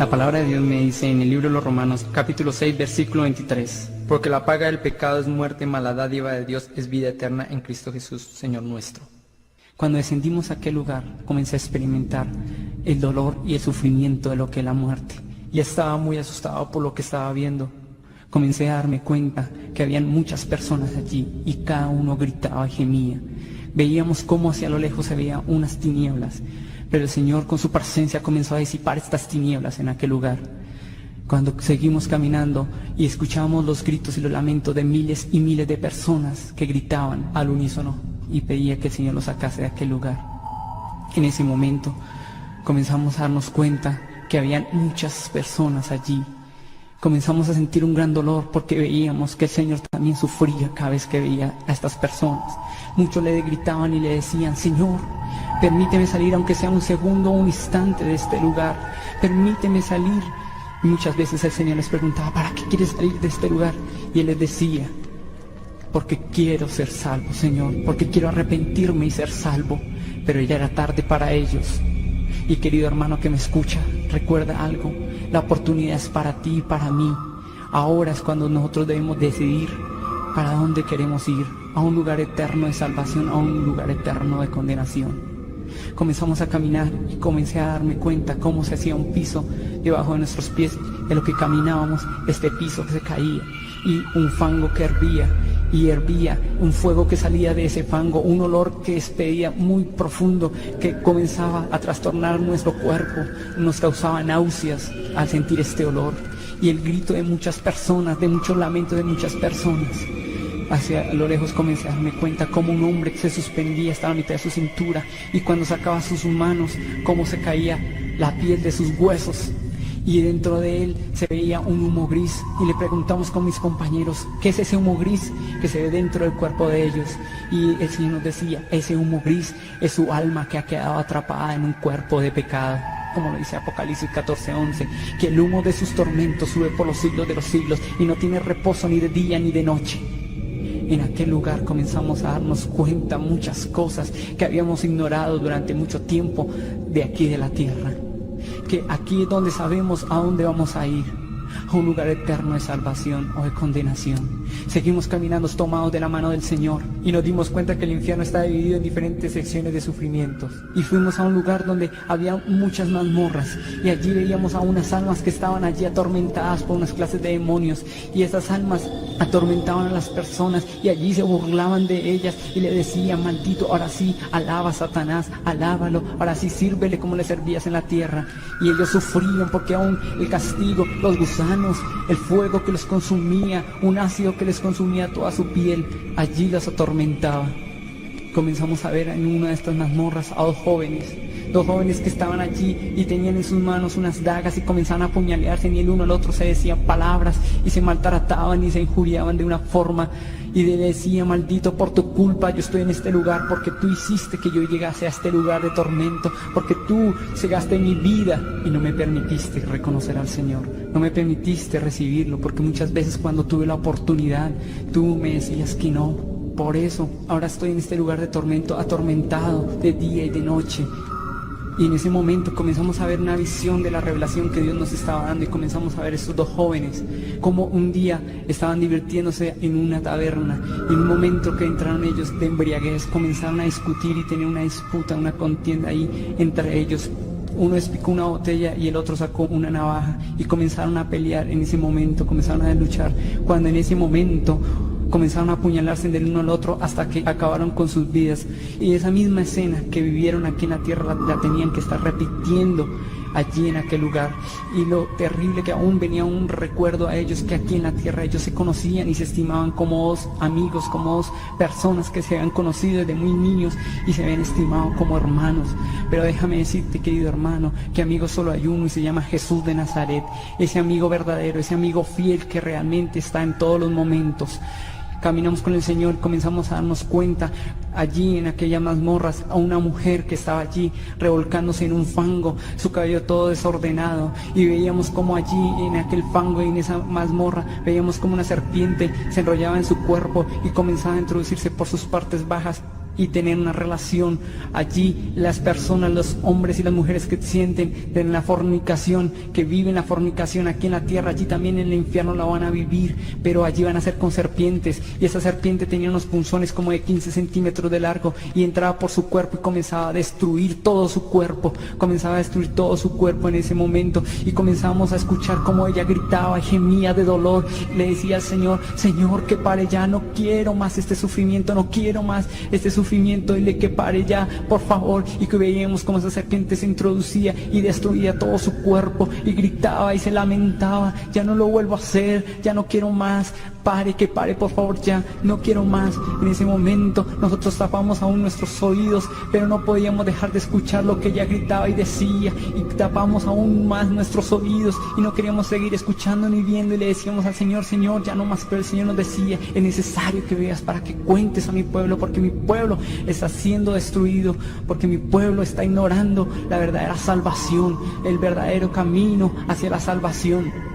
La palabra de Dios me dice en el libro de los Romanos, capítulo 6, versículo 23, porque la paga del pecado es muerte, mas la dádiva de Dios es vida eterna en Cristo Jesús, Señor nuestro. Cuando descendimos a aquel lugar, comencé a experimentar el dolor y el sufrimiento de lo que es la muerte. Ya estaba muy asustado por lo que estaba viendo. Comencé a darme cuenta que habían muchas personas allí y cada uno gritaba y gemía. Veíamos cómo hacia lo lejos se veían unas tinieblas, pero el Señor con su presencia comenzó a disipar estas tinieblas en aquel lugar. Cuando seguimos caminando y escuchamos los gritos y los lamentos de miles y miles de personas que gritaban al unísono y pedía que el Señor los sacase de aquel lugar. En ese momento comenzamos a darnos cuenta que habían muchas personas allí. Comenzamos a sentir un gran dolor porque veíamos que el Señor también sufría cada vez que veía a estas personas. Muchos le gritaban y le decían: Señor, permíteme salir aunque sea un segundo o un instante de este lugar. Permíteme salir. Y muchas veces el Señor les preguntaba: ¿para qué quieres salir de este lugar? Y Él les decía: porque quiero ser salvo, Señor, porque quiero arrepentirme y ser salvo. Pero ya era tarde para ellos. Y querido hermano que me escucha, recuerda algo: la oportunidad es para ti y para mí. Ahora es cuando nosotros debemos decidir para dónde queremos ir, a un lugar eterno de salvación, a un lugar eterno de condenación. Comenzamos a caminar y comencé a darme cuenta cómo se hacía un piso debajo de nuestros pies. De lo que caminábamos, este piso que se caía y un fango que hervía y hervía, un fuego que salía de ese fango, un olor que despedía muy profundo que comenzaba a trastornar nuestro cuerpo, nos causaba náuseas al sentir este olor. Y el grito de muchas personas, de muchos lamentos de muchas personas. Hacia lo lejos comencé a darme cuenta cómo un hombre que se suspendía estaba a mitad de su cintura, y cuando sacaba sus manos, cómo se caía la piel de sus huesos, y dentro de él se veía un humo gris. Y le preguntamos con mis compañeros: ¿qué es ese humo gris que se ve dentro del cuerpo de ellos? Y el Señor nos decía: ese humo gris es su alma que ha quedado atrapada en un cuerpo de pecado. Como lo dice Apocalipsis 14:11, que el humo de sus tormentos sube por los siglos de los siglos y no tiene reposo ni de día ni de noche. En aquel lugar comenzamos a darnos cuenta muchas cosas que habíamos ignorado durante mucho tiempo de aquí de la tierra. Que aquí es donde sabemos a dónde vamos a ir, a un lugar eterno de salvación o de condenación. Seguimos caminando tomados de la mano del Señor y nos dimos cuenta que el infierno está dividido en diferentes secciones de sufrimientos. Y fuimos a un lugar donde había muchas mazmorras, y allí veíamos a unas almas que estaban allí atormentadas por unas clases de demonios, y esas almas atormentaban a las personas y allí se burlaban de ellas y le decían: maldito, ahora sí, alaba a Satanás, alábalo, ahora sí, sírvele como le servías en la tierra. Y ellos sufrían porque aún el castigo, los gusanos, el fuego que los consumía, un ácido que les consumía toda su piel, allí las atormentaba. Comenzamos a ver en una de estas mazmorras a dos jóvenes que estaban allí y tenían en sus manos unas dagas y comenzaban a apuñalearse, y el uno al otro se decían palabras y se maltrataban y se injuriaban de una forma, y le decía: maldito, por tu culpa yo estoy en este lugar, porque tú hiciste que yo llegase a este lugar de tormento, porque tú cegaste mi vida y no me permitiste reconocer al Señor, no me permitiste recibirlo, porque muchas veces cuando tuve la oportunidad tú me decías que no. Por eso ahora estoy en este lugar de tormento, atormentado de día y de noche. Y en ese momento comenzamos a ver una visión de la revelación que Dios nos estaba dando, y comenzamos a ver estos dos jóvenes como un día estaban divirtiéndose en una taberna, y en un momento que entraron ellos de embriaguez comenzaron a discutir y tener una disputa, una contienda ahí entre ellos. Uno despicó una botella y el otro sacó una navaja y comenzaron a pelear. En ese momento comenzaron a luchar, cuando en ese momento comenzaron a apuñalarse del uno al otro hasta que acabaron con sus vidas. Y esa misma escena que vivieron aquí en la tierra la tenían que estar repitiendo allí en aquel lugar. Y lo terrible que aún venía un recuerdo a ellos, que aquí en la tierra ellos se conocían y se estimaban como dos amigos, como dos personas que se habían conocido desde muy niños y se habían estimado como hermanos. Pero déjame decirte, querido hermano, que amigo solo hay uno, y se llama Jesús de Nazaret. Ese amigo verdadero, ese amigo fiel que realmente está en todos los momentos. Caminamos con el Señor, comenzamos a darnos cuenta allí en aquellas mazmorras a una mujer que estaba allí revolcándose en un fango, su cabello todo desordenado, y veíamos como allí en aquel fango y en esa mazmorra veíamos como una serpiente se enrollaba en su cuerpo y comenzaba a introducirse por sus partes bajas y tener una relación. Allí las personas, los hombres y las mujeres que sienten de la fornicación, que viven la fornicación aquí en la tierra, allí también en el infierno la van a vivir, pero allí van a ser con serpientes, y esa serpiente tenía unos punzones como de 15 centímetros de largo y entraba por su cuerpo y comenzaba a destruir todo su cuerpo, en ese momento, y comenzamos a escuchar cómo ella gritaba y gemía de dolor, le decía al Señor: Señor, que pare ya, no quiero más este sufrimiento, no quiero más este sufrimiento, dile que pare ya, por favor. Y que veíamos cómo esa serpiente se introducía y destruía todo su cuerpo, y gritaba y se lamentaba: ya no lo vuelvo a hacer, ya no quiero más, pare, que pare, por favor, ya no quiero más. En ese momento nosotros tapamos aún nuestros oídos, pero no podíamos dejar de escuchar lo que ella gritaba y decía, y tapamos aún más nuestros oídos y no queríamos seguir escuchando ni viendo, y le decíamos al Señor: Señor, ya no más. Pero el Señor nos decía: es necesario que veas para que cuentes a mi pueblo, porque mi pueblo está siendo destruido, porque mi pueblo está ignorando la verdadera salvación, el verdadero camino hacia la salvación.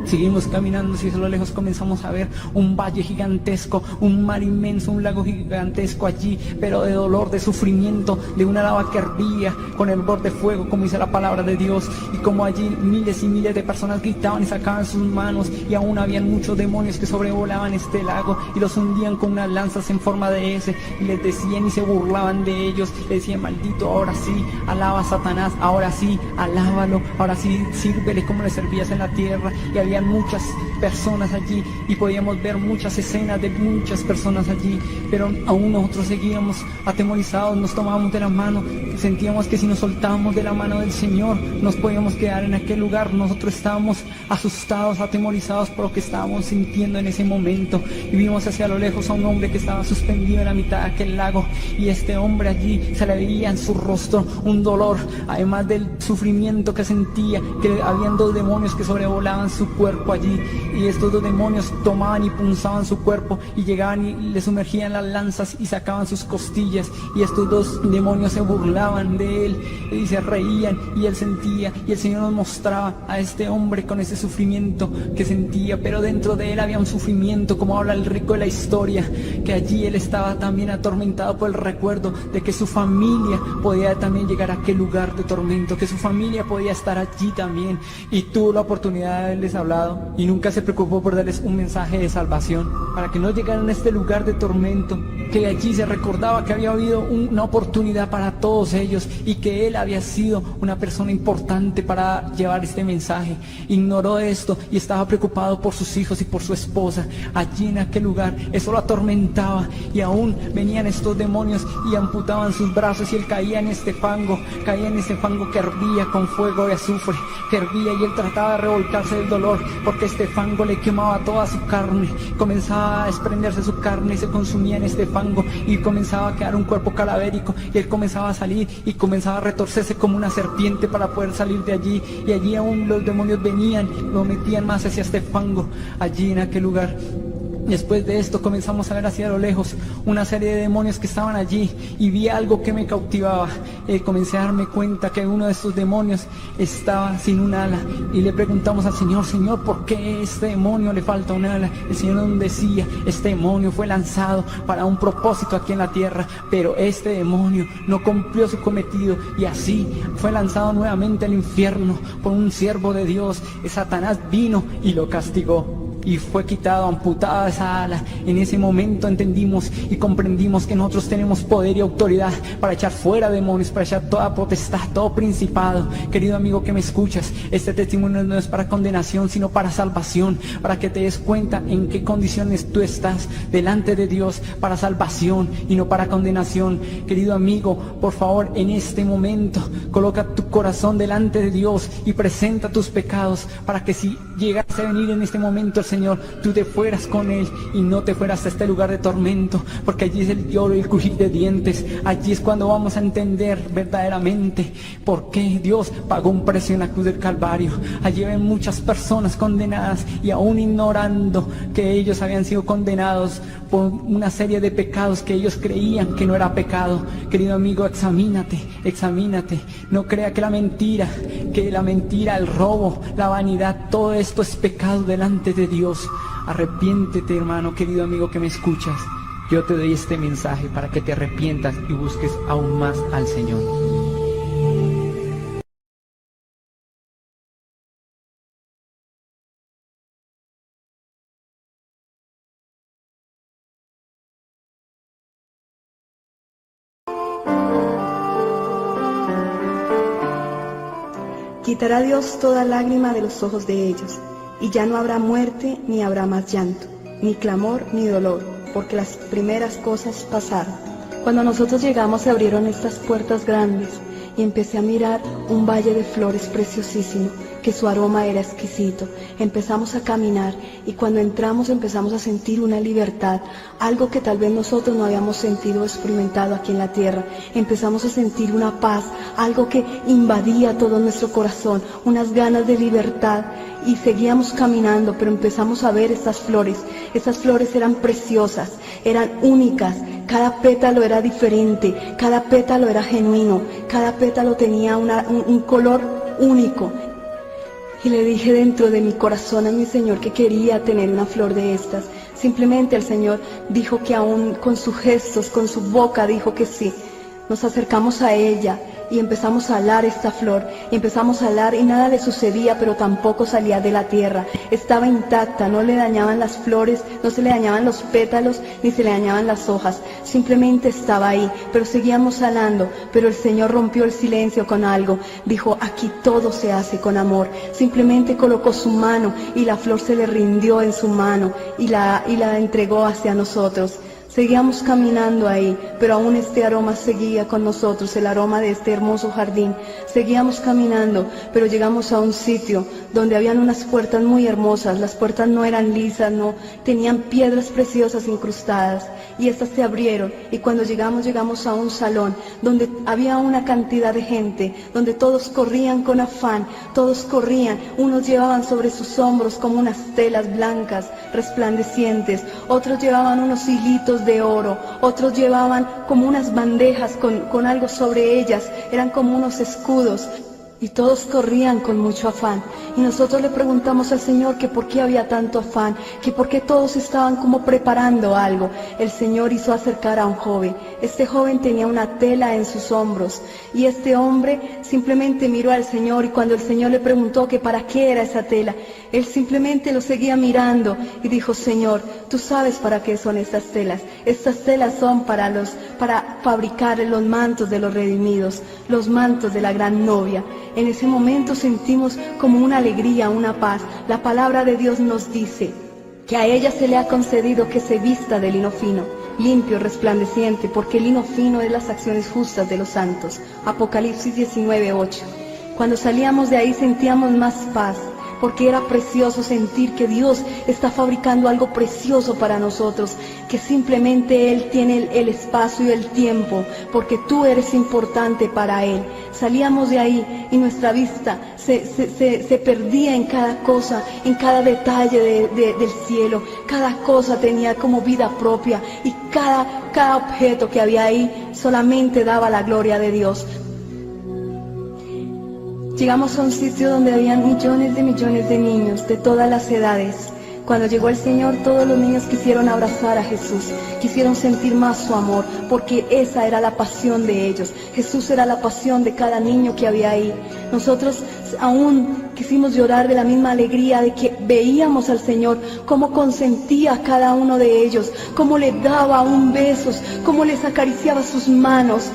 Seguimos caminando, y a lo lejos comenzamos a ver un valle gigantesco, un mar inmenso, un lago gigantesco allí, pero de dolor, de sufrimiento, de una lava que hervía con el borde de fuego, como dice la palabra de Dios, y como allí miles y miles de personas gritaban y sacaban sus manos, y aún habían muchos demonios que sobrevolaban este lago y los hundían con unas lanzas en forma de S, y les decían y se burlaban de ellos, les decían: maldito, ahora sí, alaba a Satanás, ahora sí, alábalo, ahora sí, sírvele como le servías en la tierra. Y había muchas personas allí y podíamos ver muchas escenas de muchas personas allí, pero aún nosotros seguíamos atemorizados, nos tomábamos de la mano, sentíamos que si nos soltábamos de la mano del Señor nos podíamos quedar en aquel lugar. Nosotros estábamos asustados, atemorizados por lo que estábamos sintiendo en ese momento, y vimos hacia lo lejos a un hombre que estaba suspendido en la mitad de aquel lago, y este hombre allí se le veía en su rostro un dolor, además del sufrimiento que sentía, que habían dos demonios que sobrevolaban su cuerpo allí, y estos dos demonios tomaban y punzaban su cuerpo y llegaban y le sumergían las lanzas y sacaban sus costillas, y estos dos demonios se burlaban de él y se reían, y él sentía, y el Señor nos mostraba a este hombre con ese sufrimiento que sentía, pero dentro de él había un sufrimiento, como habla el rico de la historia, que allí él estaba también atormentado por el recuerdo de que su familia podía también llegar a aquel lugar de tormento, que su familia podía estar allí también, y tuvo la oportunidad de haberles hablado y nunca se preocupó por darles un mensaje de salvación para que no llegaran a este lugar de tormento, que allí se recordaba que había habido una oportunidad para todos ellos y que él había sido una persona importante para llevar este mensaje. Ignoró esto y estaba preocupado por sus hijos y por su esposa allí en aquel lugar. Eso lo atormentaba, y aún venían estos demonios y amputaban sus brazos, y él caía en este fango que hervía con fuego de azufre, que hervía, y él trataba de revolcarse del dolor porque este fango le quemaba toda su carne, comenzaba a desprenderse su carne y se consumía en este fango, y comenzaba a quedar un cuerpo cadavérico, y él comenzaba a salir y comenzaba a retorcerse como una serpiente para poder salir de allí, y allí aún los demonios venían, lo metían más hacia este fango allí en aquel lugar. Después de esto comenzamos a ver hacia lo lejos una serie de demonios que estaban allí, y vi algo que me cautivaba. Comencé a darme cuenta que uno de estos demonios estaba sin un ala, y le preguntamos al Señor: Señor, ¿por qué a este demonio le falta un ala? El Señor nos decía: este demonio fue lanzado para un propósito aquí en la tierra, pero este demonio no cumplió su cometido, y así fue lanzado nuevamente al infierno por un siervo de Dios. Satanás vino y lo castigó, y fue quitado, amputada esa ala. En ese momento entendimos y comprendimos que nosotros tenemos poder y autoridad para echar fuera demonios, para echar toda potestad, todo principado. Querido amigo que me escuchas, este testimonio no es para condenación, sino para salvación, para que te des cuenta en qué condiciones tú estás delante de Dios, para salvación y no para condenación. Querido amigo, por favor, en este momento coloca tu corazón delante de Dios y presenta tus pecados, para que si llegase a venir en este momento el Señor, tú te fueras con Él y no te fueras a este lugar de tormento, porque allí es el lloro y el crujir de dientes. Allí es cuando vamos a entender verdaderamente por qué Dios pagó un precio en la cruz del Calvario. Allí ven muchas personas condenadas y aún ignorando que ellos habían sido condenados por una serie de pecados que ellos creían que no era pecado. Querido amigo, examínate, no crea que la mentira, el robo, la vanidad, todo esto es pecado delante de Dios. Arrepiéntete, hermano, querido amigo que me escuchas. Yo te doy este mensaje para que te arrepientas y busques aún más al Señor. Quitará Dios toda lágrima de los ojos de ellos, y ya no habrá muerte, ni habrá más llanto, ni clamor, ni dolor, porque las primeras cosas pasaron. Cuando nosotros llegamos se abrieron estas puertas grandes, y empecé a mirar un valle de flores preciosísimo, que su aroma era exquisito. Empezamos a caminar, y cuando entramos empezamos a sentir una libertad, algo que tal vez nosotros no habíamos sentido o experimentado aquí en la tierra. Empezamos a sentir una paz, algo que invadía todo nuestro corazón, unas ganas de libertad, y seguíamos caminando, pero empezamos a ver estas flores. Estas flores eran preciosas, eran únicas, cada pétalo era diferente, cada pétalo era genuino, cada pétalo tenía un color único. Y le dije dentro de mi corazón a mi Señor que quería tener una flor de estas. Simplemente el Señor dijo que aún con sus gestos, con su boca dijo que sí. Nos acercamos a ella y empezamos a alar esta flor, y empezamos a alar y nada le sucedía, pero tampoco salía de la tierra, estaba intacta, no le dañaban las flores, no se le dañaban los pétalos, ni se le dañaban las hojas, simplemente estaba ahí, pero seguíamos alando. Pero el Señor rompió el silencio con algo, dijo: aquí todo se hace con amor. Simplemente colocó su mano y la flor se le rindió en su mano y la entregó hacia nosotros. Seguíamos caminando ahí, pero aún este aroma seguía con nosotros, el aroma de este hermoso jardín. Seguíamos caminando, pero llegamos a un sitio donde habían unas puertas muy hermosas. Las puertas no eran lisas, no, tenían piedras preciosas incrustadas, y estas se abrieron, y cuando llegamos a un salón donde había una cantidad de gente, donde todos corrían con afán, todos corrían, unos llevaban sobre sus hombros como unas telas blancas, resplandecientes, otros llevaban unos hilitos de oro, otros llevaban como unas bandejas con algo sobre ellas, eran como unos escudos, y todos corrían con mucho afán. Y nosotros le preguntamos al Señor que por qué había tanto afán, que por qué todos estaban como preparando algo. El Señor hizo acercar a un joven. Este joven tenía una tela en sus hombros, y este hombre simplemente miró al Señor, y cuando el Señor le preguntó que para qué era esa tela, él simplemente lo seguía mirando y dijo: Señor, tú sabes para qué son estas telas. Estas telas son para fabricar los mantos de los redimidos, los mantos de la gran novia. En ese momento sentimos como una alegría, una paz. La palabra de Dios nos dice que a ella se le ha concedido que se vista de lino fino, limpio, resplandeciente, porque el lino fino es las acciones justas de los santos. Apocalipsis 19:8. Cuando salíamos de ahí sentíamos más paz, porque era precioso sentir que Dios está fabricando algo precioso para nosotros, que simplemente Él tiene el espacio y el tiempo, porque tú eres importante para Él. Salíamos de ahí y nuestra vista se perdía en cada cosa, en cada detalle del cielo. Cada cosa tenía como vida propia, y cada objeto que había ahí solamente daba la gloria de Dios. Llegamos a un sitio donde habían millones de niños de todas las edades. Cuando llegó el Señor, todos los niños quisieron abrazar a Jesús, quisieron sentir más su amor, porque esa era la pasión de ellos. Jesús era la pasión de cada niño que había ahí. Nosotros aún quisimos llorar de la misma alegría de que veíamos al Señor, cómo consentía a cada uno de ellos, cómo le daba un besos, cómo les acariciaba sus manos.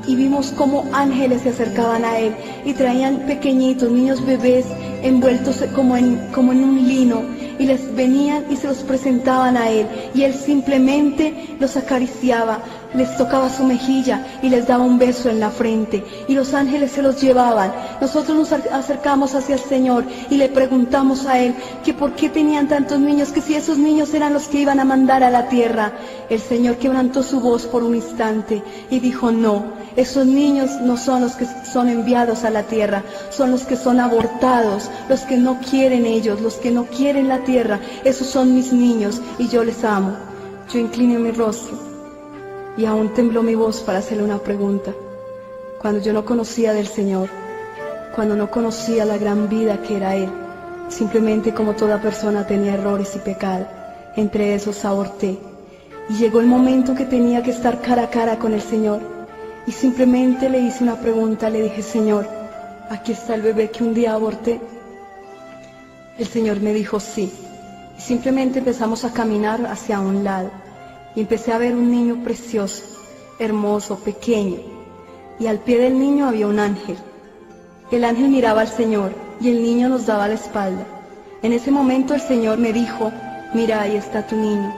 Y vimos cómo ángeles se acercaban a Él y traían pequeñitos, niños bebés, envueltos como en un lino, y les venían y se los presentaban a Él, y Él simplemente los acariciaba, les tocaba su mejilla y les daba un beso en la frente, y los ángeles se los llevaban. Nosotros nos acercamos hacia el Señor y le preguntamos a Él que por qué tenían tantos niños, que si esos niños eran los que iban a mandar a la tierra. El Señor quebrantó su voz por un instante y dijo: no, esos niños no son los que son enviados a la tierra, son los que son abortados, los que no quieren ellos, los que no quieren la tierra. Esos son mis niños y yo les amo. Yo incliné mi rostro y aún tembló mi voz para hacerle una pregunta. Cuando yo no conocía del Señor, cuando no conocía la gran vida que era Él, simplemente como toda persona tenía errores y pecado, entre esos aborté. Y llegó el momento que tenía que estar cara a cara con el Señor. Y simplemente le hice una pregunta, le dije: Señor, ¿aquí está el bebé que un día aborté? El Señor me dijo: sí. Y simplemente empezamos a caminar hacia un lado. Y empecé a ver un niño precioso, hermoso, pequeño. Y al pie del niño había un ángel. El ángel miraba al Señor y el niño nos daba la espalda. En ese momento el Señor me dijo: mira, ahí está tu niño.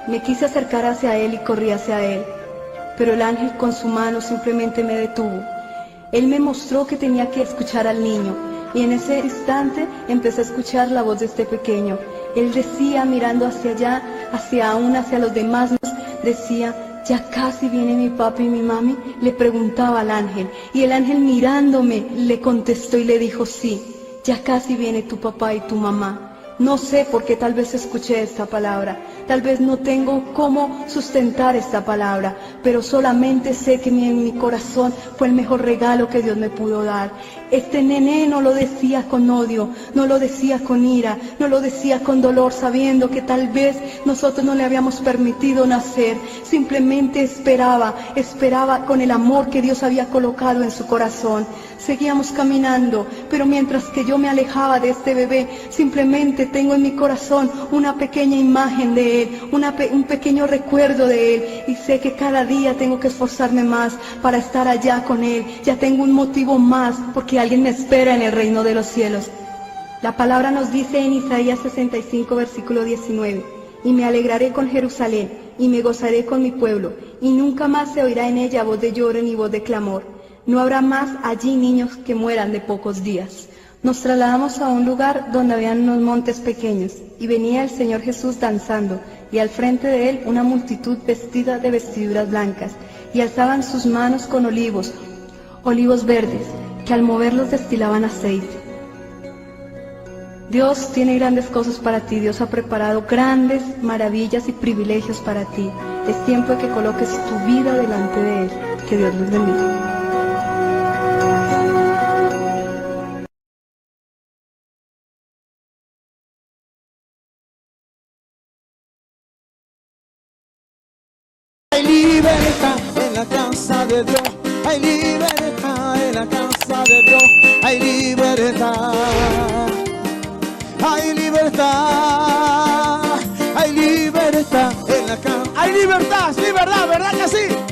Me quise acercar hacia él y corrí hacia él, pero el ángel con su mano simplemente me detuvo. Él me mostró que tenía que escuchar al niño, y en ese instante empecé a escuchar la voz de este pequeño. Él decía, mirando hacia allá, hacia los demás, decía: ya casi viene mi papi y mi mami. Le preguntaba al ángel, y el ángel mirándome le contestó y le dijo: sí, ya casi viene tu papá y tu mamá. No sé por qué tal vez escuché esta palabra, tal vez no tengo cómo sustentar esta palabra, pero solamente sé que en mi corazón fue el mejor regalo que Dios me pudo dar. Este nené no lo decía con odio, no lo decía con ira, no lo decía con dolor, sabiendo que tal vez nosotros no le habíamos permitido nacer. Simplemente esperaba con el amor que Dios había colocado en su corazón. Seguíamos caminando, pero mientras que yo me alejaba de este bebé, simplemente tengo en mi corazón una pequeña imagen de él, un pequeño recuerdo de él, y sé que cada día tengo que esforzarme más para estar allá con él. Ya tengo un motivo más, porque alguien me espera en el reino de los cielos. La palabra nos dice en Isaías 65, versículo 19: y me alegraré con Jerusalén, y me gozaré con mi pueblo, y nunca más se oirá en ella voz de lloro ni voz de clamor. No habrá más allí niños que mueran de pocos días. Nos trasladamos a un lugar donde habían unos montes pequeños, y venía el Señor Jesús danzando, y al frente de él una multitud vestida de vestiduras blancas, y alzaban sus manos con olivos verdes, que al moverlos destilaban aceite. Dios tiene grandes cosas para ti. Dios ha preparado grandes maravillas y privilegios para ti. Es tiempo de que coloques tu vida delante de Él. Que Dios los bendiga. Hay libertad en la casa de Dios, hay libertad en la casa de Dios, hay libertad, hay libertad, hay libertad en la casa. Hay libertad, sí, verdad, ¿verdad que sí?